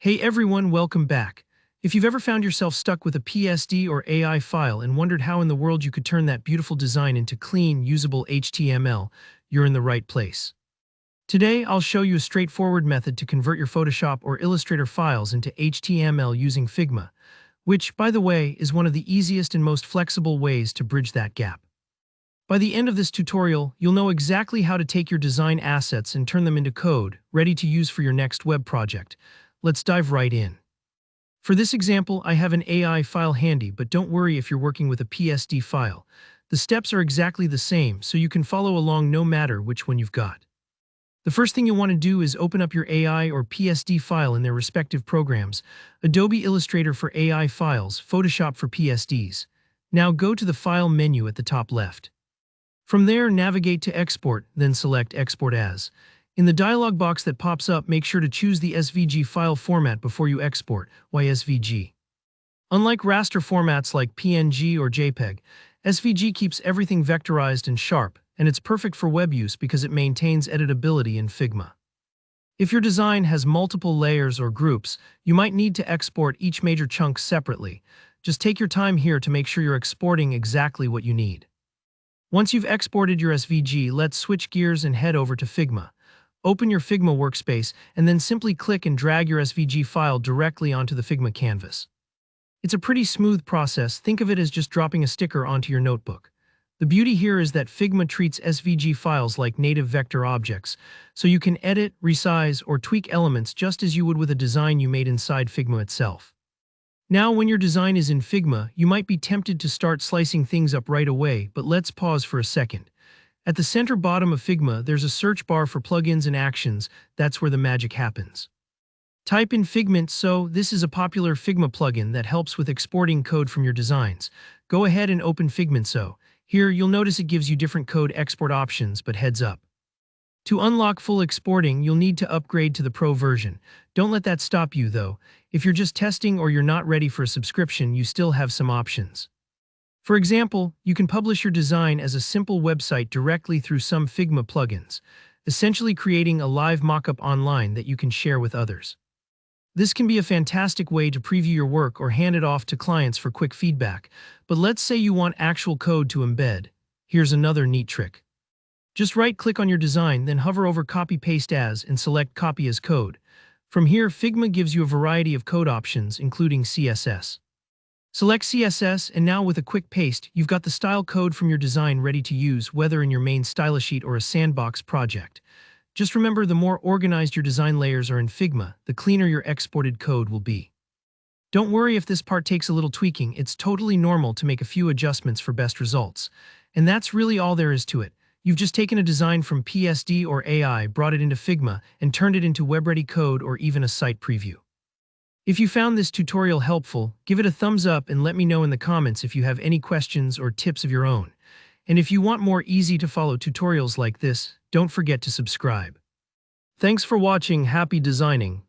Hey everyone, welcome back. If you've ever found yourself stuck with a PSD or AI file and wondered how in the world you could turn that beautiful design into clean, usable HTML, you're in the right place. Today, I'll show you a straightforward method to convert your Photoshop or Illustrator files into HTML using Figma, which, by the way, is one of the easiest and most flexible ways to bridge that gap. By the end of this tutorial, you'll know exactly how to take your design assets and turn them into code, ready to use for your next web project. Let's dive right in. For this example, I have an AI file handy, but don't worry if you're working with a PSD file. The steps are exactly the same, so you can follow along no matter which one you've got. The first thing you'll want to do is open up your AI or PSD file in their respective programs: Adobe Illustrator for AI files, Photoshop for PSDs. Now go to the File menu at the top left. From there, navigate to Export, then select Export As. In the dialog box that pops up, make sure to choose the SVG file format before you export. Why SVG? Unlike raster formats like PNG or JPEG, SVG keeps everything vectorized and sharp, and it's perfect for web use because it maintains editability in Figma. If your design has multiple layers or groups, you might need to export each major chunk separately. Just take your time here to make sure you're exporting exactly what you need. Once you've exported your SVG, let's switch gears and head over to Figma. Open your Figma workspace and then simply click and drag your SVG file directly onto the Figma canvas. It's a pretty smooth process. Think of it as just dropping a sticker onto your notebook. The beauty here is that Figma treats SVG files like native vector objects, so you can edit, resize, or tweak elements just as you would with a design you made inside Figma itself. Now, when your design is in Figma, you might be tempted to start slicing things up right away, but let's pause for a second. At the center bottom of Figma, there's a search bar for plugins and actions. That's where the magic happens. Type in Figment. So this is a popular Figma plugin that helps with exporting code from your designs. Go ahead and open Figment. So here you'll notice it gives you different code export options, but heads up. To unlock full exporting, you'll need to upgrade to the Pro version. Don't let that stop you though. If you're just testing or you're not ready for a subscription, you still have some options. For example, you can publish your design as a simple website directly through some Figma plugins, essentially creating a live mockup online that you can share with others. This can be a fantastic way to preview your work or hand it off to clients for quick feedback. But let's say you want actual code to embed. Here's another neat trick. Just right-click on your design, then hover over Copy Paste As and select Copy as Code. From here, Figma gives you a variety of code options, including CSS. Select CSS, and now with a quick paste, you've got the style code from your design ready to use, whether in your main style sheet or a sandbox project. Just remember, the more organized your design layers are in Figma, the cleaner your exported code will be. Don't worry if this part takes a little tweaking. It's totally normal to make a few adjustments for best results. And that's really all there is to it. You've just taken a design from PSD or AI, brought it into Figma, and turned it into web-ready code or even a site preview. If you found this tutorial helpful, give it a thumbs up and let me know in the comments if you have any questions or tips of your own. And if you want more easy-to-follow tutorials like this, don't forget to subscribe. Thanks for watching. Happy designing.